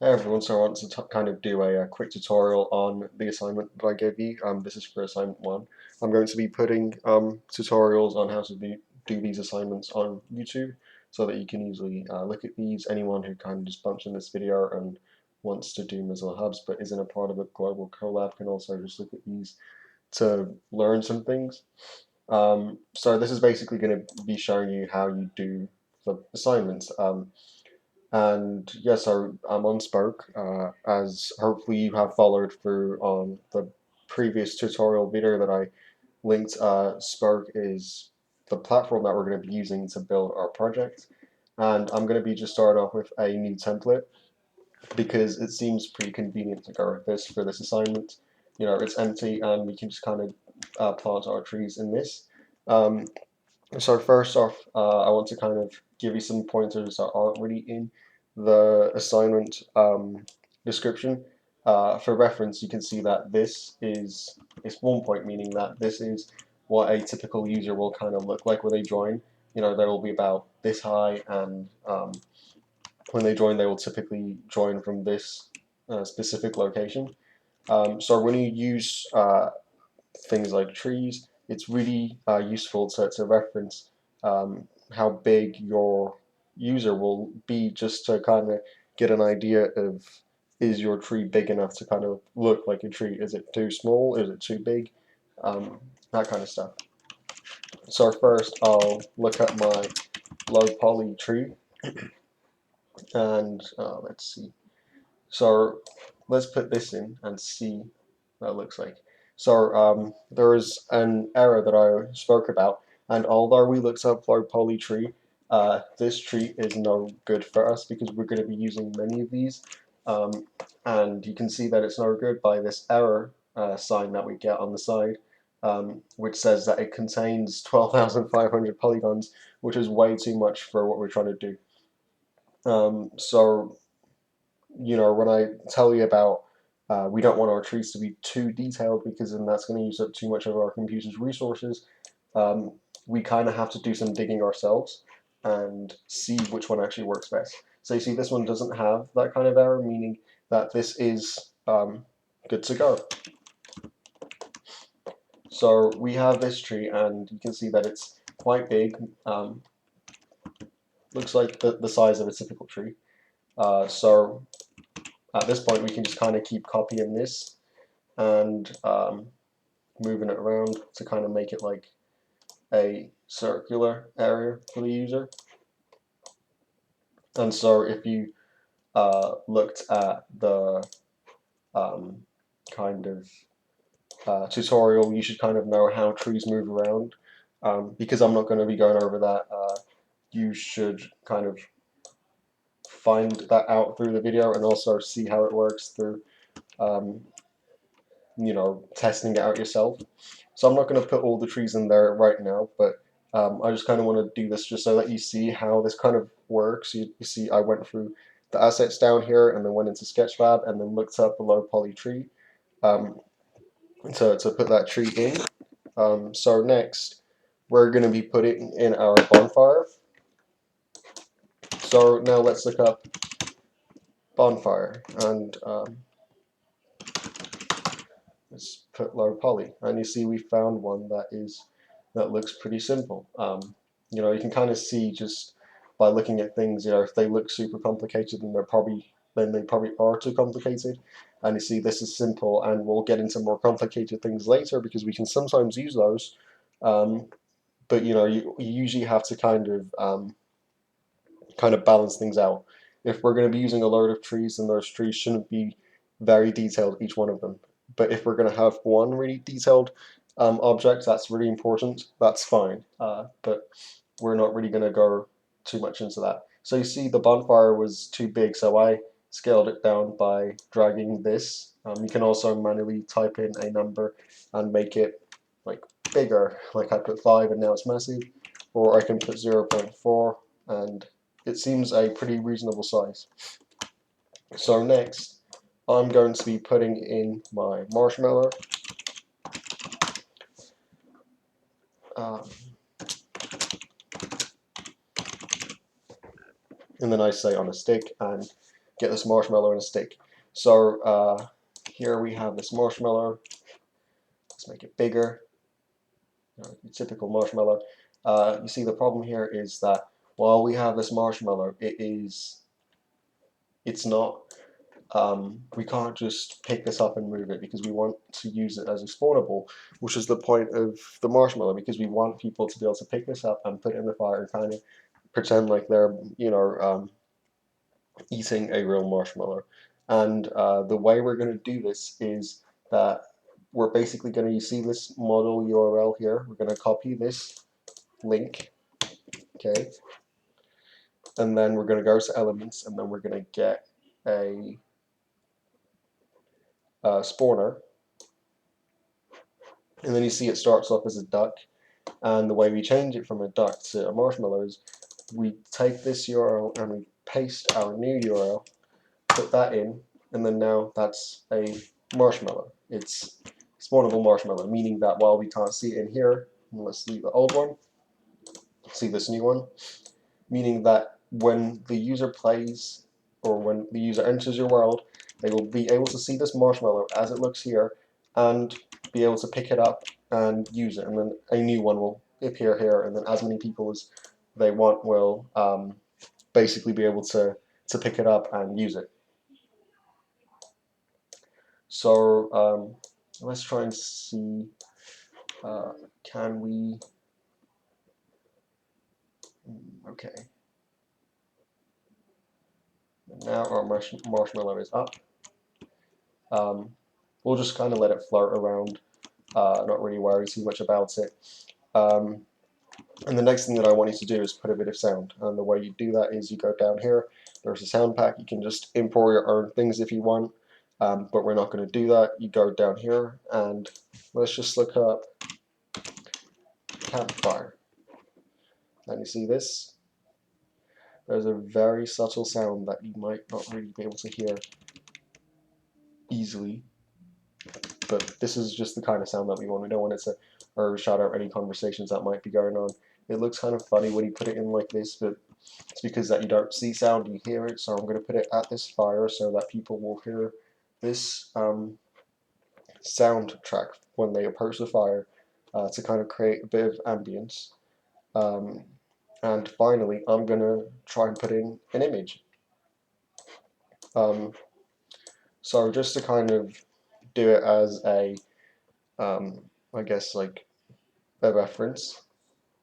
Hey everyone, so I want to kind of do a quick tutorial on the assignment that I gave you. This is for assignment 1. I'm going to be putting tutorials on how to do these assignments on YouTube so that you can easily look at these. Anyone who kind of just bumps in this video and wants to do Mozilla Hubs but isn't a part of a global collab can also just look at these to learn some things. So this is basically going to be showing you how you do the assignments. And yes, I'm on Spark, as hopefully you have followed through on the previous tutorial video that I linked. Spark is the platform that we're going to be using to build our project. And I'm going to be just start off with a new template because it seems pretty convenient to go with this for this assignment. You know, it's empty and we can just kind of plant our trees in this. Um, so first off, I want to kind of give you some pointers that aren't really in the assignment description. For reference, you can see that this is it's 1 point, meaning that this is what a typical user will kind of look like when they join. You know, they will be about this high, and when they join, they will typically join from this specific location. So when you use things like trees, it's really useful to reference how big your user will be just to kind of get an idea of, is your tree big enough to kind of look like a tree? Is it too small? Is it too big? That kind of stuff. So first I'll look at my low poly tree and let's see. So let's put this in and see what it looks like. So there is an error that I spoke about, and although we looked up low poly tree, this tree is no good for us because we're going to be using many of these, um, and you can see that it's no good by this error sign that we get on the side, which says that it contains 12,500 polygons, which is way too much for what we're trying to do. So you know, when I tell you about we don't want our trees to be too detailed because then that's going to use up too much of our computer's resources, um, we kind of have to do some digging ourselves and see which one actually works best. So you see this one doesn't have that kind of error, meaning that this is good to go. So we have this tree and you can see that it's quite big, looks like the size of a typical tree. So at this point we can just kind of keep copying this and moving it around to kind of make it like a circular area for the user. And so if you looked at the kind of tutorial, you should kind of know how trees move around. Because I'm not going to be going over that, you should kind of find that out through the video and also see how it works through um, you know, testing it out yourself. So I'm not going to put all the trees in there right now, but I just kind of want to do this just so that you see how this kind of works. You see I went through the assets down here and then went into Sketchfab and then looked up the low poly tree um, to put that tree in. So next we're going to be putting in our bonfire. So now let's look up bonfire and let's put low poly, and you see we found one that looks pretty simple. You know, you can kind of see just by looking at things, you know, if they look super complicated, then they probably are too complicated. And you see this is simple, and we'll get into more complicated things later because we can sometimes use those. But you know, you usually have to kind of balance things out. If we're going to be using a load of trees, then those trees shouldn't be very detailed, each one of them. But if we're going to have one really detailed object that's really important, that's fine. But we're not really going to go too much into that. So you see the bonfire was too big, so I scaled it down by dragging this. You can also manually type in a number and make it like bigger, like I put 5 and now it's massive, or I can put 0.4 and it seems a pretty reasonable size. So next, I'm going to be putting in my marshmallow. Um, and then I say on a stick, and get this marshmallow in a stick. So here we have this marshmallow. Let's make it bigger. Typical marshmallow. You see the problem here is that while we have this marshmallow, it's not, we can't just pick this up and move it because we want to use it as a spawnable, which is the point of the marshmallow, because we want people to be able to pick this up and put it in the fire and kind of pretend like they're, eating a real marshmallow. And the way we're going to do this is that we're basically going to, you see this model URL here, we're going to copy this link, okay, and then we're going to go to elements, and then we're going to get a spawner, and then you see it starts off as a duck, and the way we change it from a duck to a marshmallow is we take this URL and we paste our new URL, put that in, and then now that's a marshmallow. It's spawnable marshmallow, meaning that while we can't see it in here, let's leave the old one, see this new one, meaning that when the user plays or when the user enters your world, they will be able to see this marshmallow as it looks here and be able to pick it up and use it, and then a new one will appear here, and then as many people as they want will basically be able to pick it up and use it. So let's try and see, can we, okay, now our marshmallow is up. We'll just kind of let it float around, not really worry too much about it. And the next thing that I want you to do is put a bit of sound, and the way you do that is you go down here, there's a sound pack, you can just import your own things if you want, but we're not going to do that. You go down here and let's just look up campfire, and you see this, there's a very subtle sound that you might not really be able to hear easily, but this is just the kind of sound that we want. We don't want it to overshadow any conversations that might be going on. It looks kind of funny when you put it in like this, but it's because that you don't see sound, you hear it. So I'm going to put it at this fire so that people will hear this soundtrack when they approach the fire, to kind of create a bit of ambience. And finally, I'm going to try and put in an image. So just to kind of do it as a, I guess, like a reference,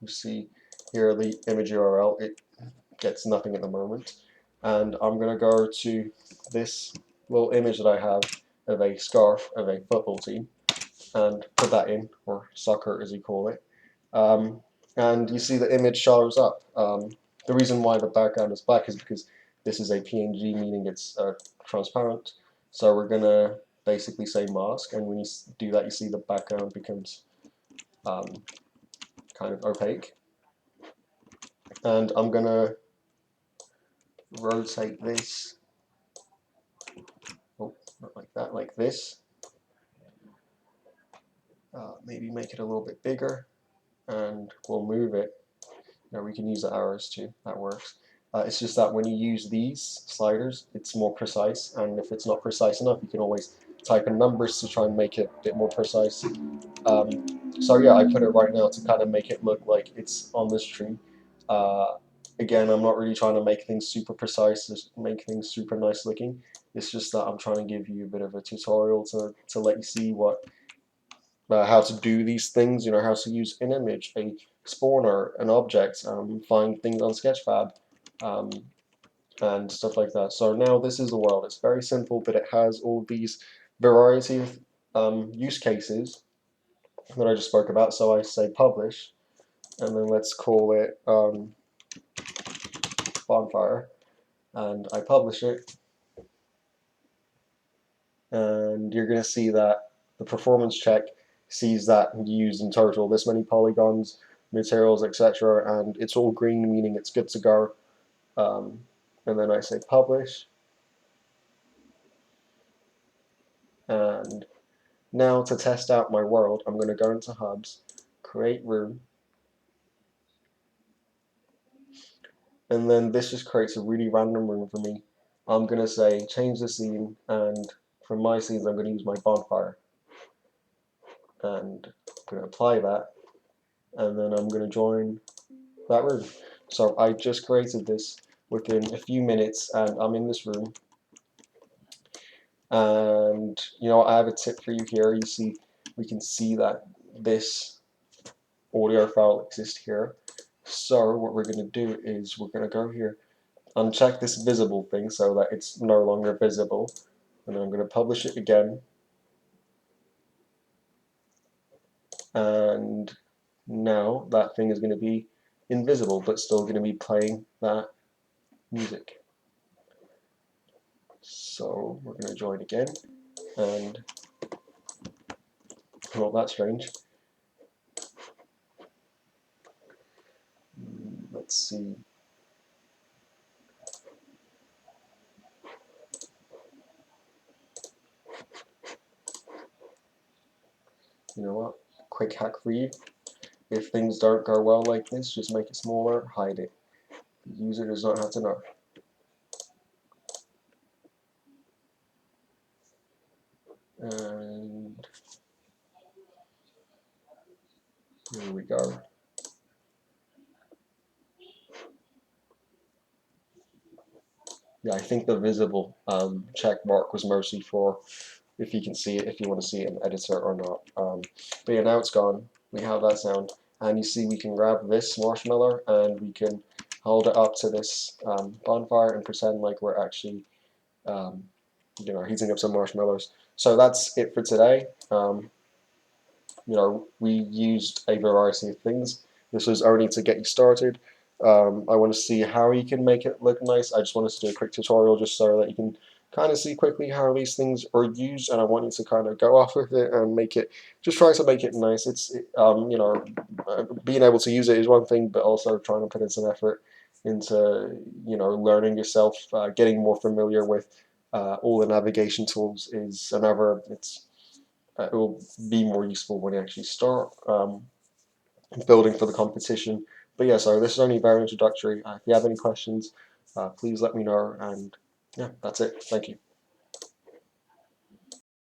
you see here the image URL, it gets nothing at the moment, and I'm going to go to this little image that I have of a scarf of a football team and put that in, or soccer as you call it, and you see the image shows up. The reason why the background is black is because this is a PNG, meaning it's transparent, so we're going to basically say mask, and when you do that you see the background becomes kind of opaque, and I'm going to rotate this, oh, not like that, like this, maybe make it a little bit bigger, and we'll move it. Now we can use the arrows too, that works. It's just that when you use these sliders, it's more precise, and if it's not precise enough, you can always type in numbers to try and make it a bit more precise. So yeah, I put it right now to kind of make it look like it's on this tree. Again, I'm not really trying to make things super precise, just make things super nice looking. It's just that I'm trying to give you a bit of a tutorial to let you see what how to do these things, how to use an image, a spawner, an object, find things on Sketchfab, and stuff like that. So now this is the world. It's very simple, but it has all these variety of use cases that I just spoke about. So I say publish, and then let's call it bonfire, and I publish it, and you're going to see that the performance check sees that you used in total this many polygons, materials, etc., and it's all green, meaning it's good to go. And then I say publish, and now to test out my world, I'm going to go into hubs, create room, and then this just creates a really random room for me. I'm going to say change the scene, and from my scenes I'm going to use my bonfire, and I'm going to apply that, and then I'm going to join that room. So I just created this within a few minutes, and I'm in this room. And I have a tip for you here. You see, we can see that this audio file exists here. So what we're going to do is we're going to go here, uncheck this visible thing so that it's no longer visible, and then I'm going to publish it again. And now that thing is going to be invisible, but still going to be playing that music. So we're going to join again, and well, that's strange. Let's see. You know what? Quick hack for you. If things don't go well like this, just make it smaller, hide it. The user does not have to know. And here we go. Yeah, I think the visible check mark was mostly for if you can see it, if you want to see it in the editor or not. But yeah, now it's gone. We have that sound. And you see we can grab this marshmallow and we can hold it up to this bonfire and pretend like we're actually heating up some marshmallows. So that's it for today. We used a variety of things. This was only to get you started. I want to see how you can make it look nice. I just wanted to do a quick tutorial just so that you can kind of see quickly how these things are used, and I want you to kind of go off with it and make it, just try to make it nice. Being able to use it is one thing, but also trying to put in some effort into, learning yourself, getting more familiar with all the navigation tools is another. It will be more useful when you actually start building for the competition. But yeah, so this is only very introductory. If you have any questions, please let me know. And yeah, that's it. Thank you.